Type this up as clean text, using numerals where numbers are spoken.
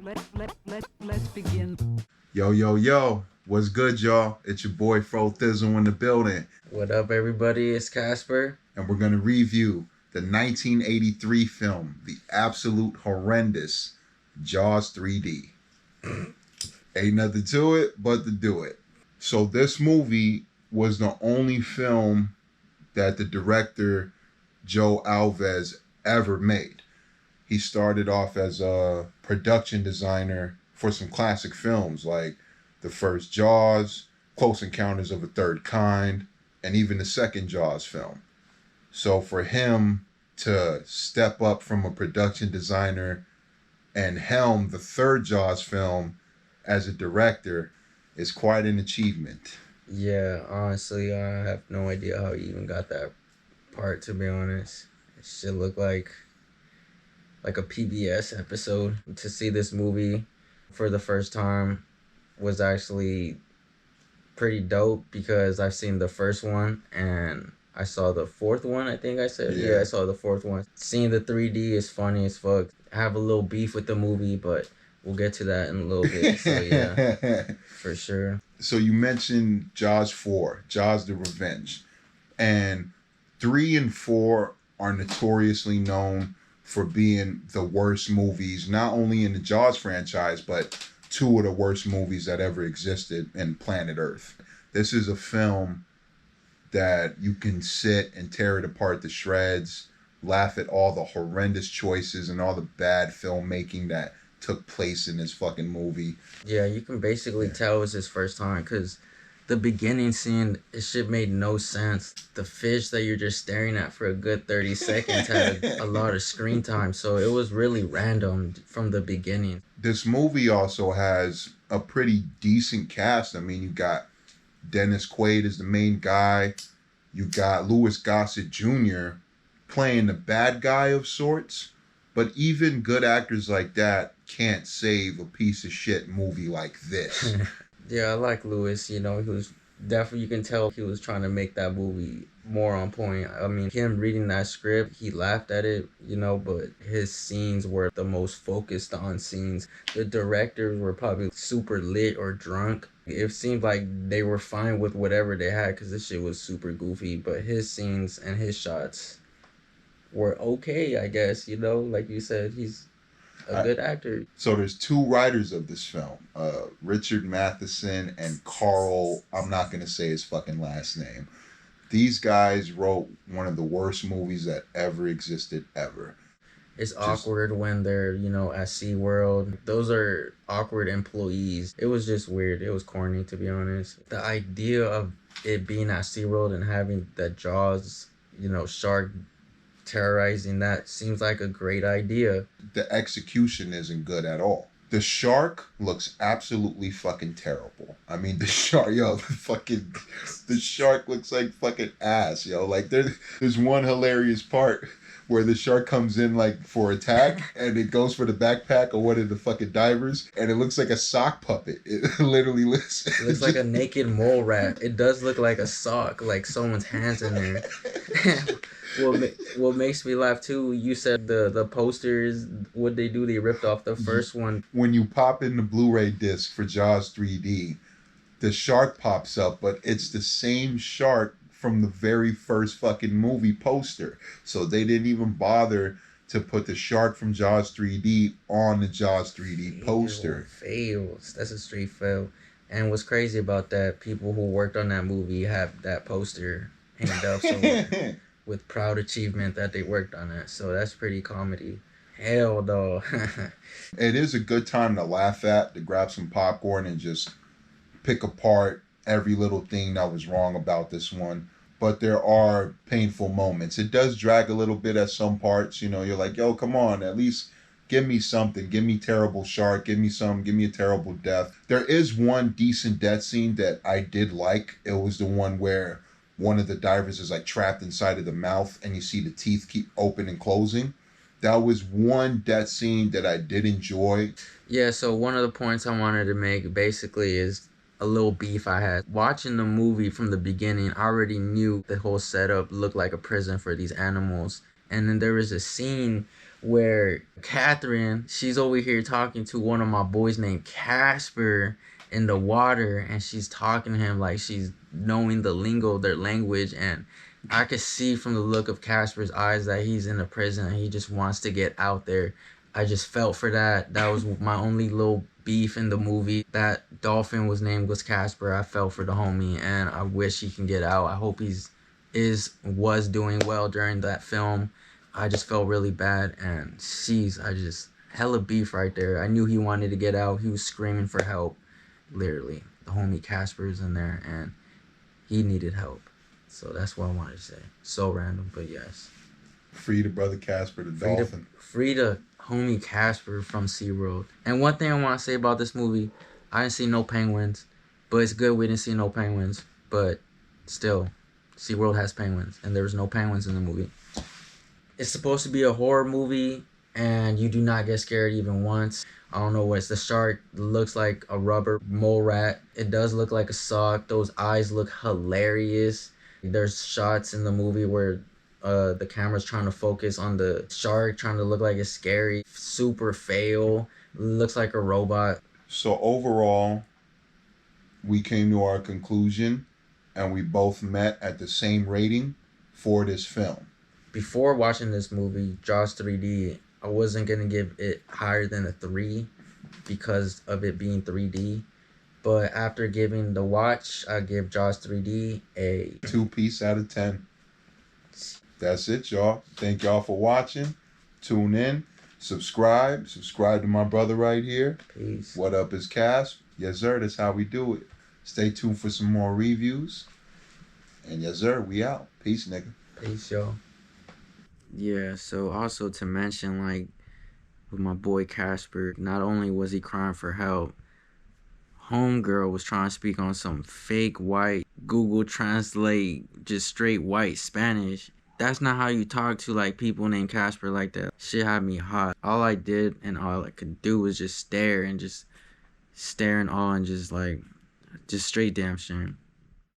Let's begin. Yo, yo, yo. What's good, y'all? It's your boy Fro Thizzle in the building. What up, everybody? It's Casper. And we're going to review the 1983 film, the absolute horrendous Jaws 3D. Ain't nothing to it but to do it. So this movie was the only film that the director Joe Alves ever made. He started off as a production designer for some classic films like the first Jaws, Close Encounters of a Third Kind, and even the second Jaws film. So for him to step up from a production designer and helm the third Jaws film as a director is quite an achievement. Yeah, honestly, I have no idea how he even got that part, to be honest. It should look like a PBS episode. To see this movie for the first time was actually pretty dope because I've seen the first one and I saw the fourth one, I think I said. Yeah, I saw the fourth one. Seeing the 3D is funny as fuck. I have a little beef with the movie, but we'll get to that in a little bit. So yeah, for sure. So you mentioned Jaws 4, Jaws the Revenge. And 3 and 4 are notoriously known for being the worst movies, not only in the Jaws franchise, but two of the worst movies that ever existed in planet Earth. This is a film that you can sit and tear it apart to shreds, laugh at all the horrendous choices and all the bad filmmaking that took place in this fucking movie. Yeah, you can basically tell it was his first time because the beginning scene, it shit made no sense. The fish that you're just staring at for a good 30 seconds had a lot of screen time, so it was really random from the beginning. This movie also has a pretty decent cast. I mean, you got Dennis Quaid as the main guy. You got Louis Gossett Jr. playing the bad guy of sorts. But even good actors like that can't save a piece of shit movie like this. Yeah, I like Louis. You know, he was definitely, you can tell he was trying to make that movie more on point. I mean, him reading that script, he laughed at it, you know, but his scenes were the most focused on scenes. The directors were probably super lit or drunk. It seemed like they were fine with whatever they had because this shit was super goofy, but his scenes and his shots were okay, I guess, you know, like you said, he's a good actor. So there's two writers of this film, Richard Matheson and Carl, I'm not going to say his fucking last name. These guys wrote one of the worst movies that ever existed ever. It's awkward when they're, you know, at SeaWorld. Those are awkward employees. It was just weird. It was corny, to be honest. The idea of it being at SeaWorld and having the Jaws, you know, shark terrorizing that seems like a great idea. The execution isn't good at all. The shark looks absolutely fucking terrible. I mean, the shark looks like fucking ass, yo. Like there's one hilarious part where the shark comes in like for attack and it goes for the backpack of one of the fucking divers and it looks like a sock puppet. It literally looks... It looks like a naked mole rat. It does look like a sock, like someone's hands in there. What makes me laugh too, you said the posters, what they do, they ripped off the first one. When you pop in the Blu-ray disc for Jaws 3D, the shark pops up, but it's the same shark from the very first fucking movie poster. So they didn't even bother to put the shark from Jaws 3D on the Jaws 3D poster. Fails. That's a straight fail. And what's crazy about that, people who worked on that movie have that poster hanged up somewhere. With proud achievement that they worked on it. So that's pretty comedy. Hell though. It is a good time to laugh at, to grab some popcorn and just pick apart every little thing that was wrong about this one. But there are painful moments. It does drag a little bit at some parts. You know, you're like, yo, come on, at least give me something. Give me terrible shark. Give me a terrible death. There is one decent death scene that I did like. It was the one where one of the divers is like trapped inside of the mouth and you see the teeth keep open and closing. That was one death scene that I did enjoy. Yeah, so one of the points I wanted to make basically is a little beef I had. Watching the movie from the beginning, I already knew the whole setup looked like a prison for these animals. And then there was a scene where Catherine, she's over here talking to one of my boys named Casper in the water, and she's talking to him like she's knowing the lingo of their language, and I could see from the look of Casper's eyes that he's in a prison and he just wants to get out there. I just felt for that. That was my only little beef in the movie. That dolphin was Casper. I felt for the homie, and I wish he can get out. I hope was doing well during that film. I just felt really bad, and jeez, I just hella beef right there. I knew he wanted to get out. He was screaming for help, literally. The homie Casper's in there, and he needed help. So that's what I wanted to say. So random, but yes. Free the brother Casper the dolphin. Free the homie Casper from SeaWorld. And one thing I want to say about this movie, I didn't see no penguins, but it's good we didn't see no penguins. But still, SeaWorld has penguins, and there was no penguins in the movie. It's supposed to be a horror movie, and you do not get scared even once. I don't know what's the shark looks like a rubber mole rat. It does look like a sock. Those eyes look hilarious. There's shots in the movie where the camera's trying to focus on the shark, trying to look like it's scary. Super fail. Looks like a robot. So overall, we came to our conclusion, and we both met at the same rating for this film. Before watching this movie, Jaws 3D, I wasn't going to give it higher than a 3 because of it being 3D. But after giving the watch, I give Jaws 3D a 2 out of 10. That's it, y'all. Thank y'all for watching. Tune in. Subscribe. Subscribe to my brother right here. Peace. What up is Casp? Yes, sir. That's how we do it. Stay tuned for some more reviews. And yes, sir. We out. Peace, nigga. Peace, y'all. Yeah, so also to mention, like, with my boy Casper, not only was he crying for help, homegirl was trying to speak on some fake white Google Translate, just straight white Spanish. That's not how you talk to, like, people named Casper like that. Shit had me hot. All I did and all I could do was just stare and just stare in awe and just, like, just straight damn shame.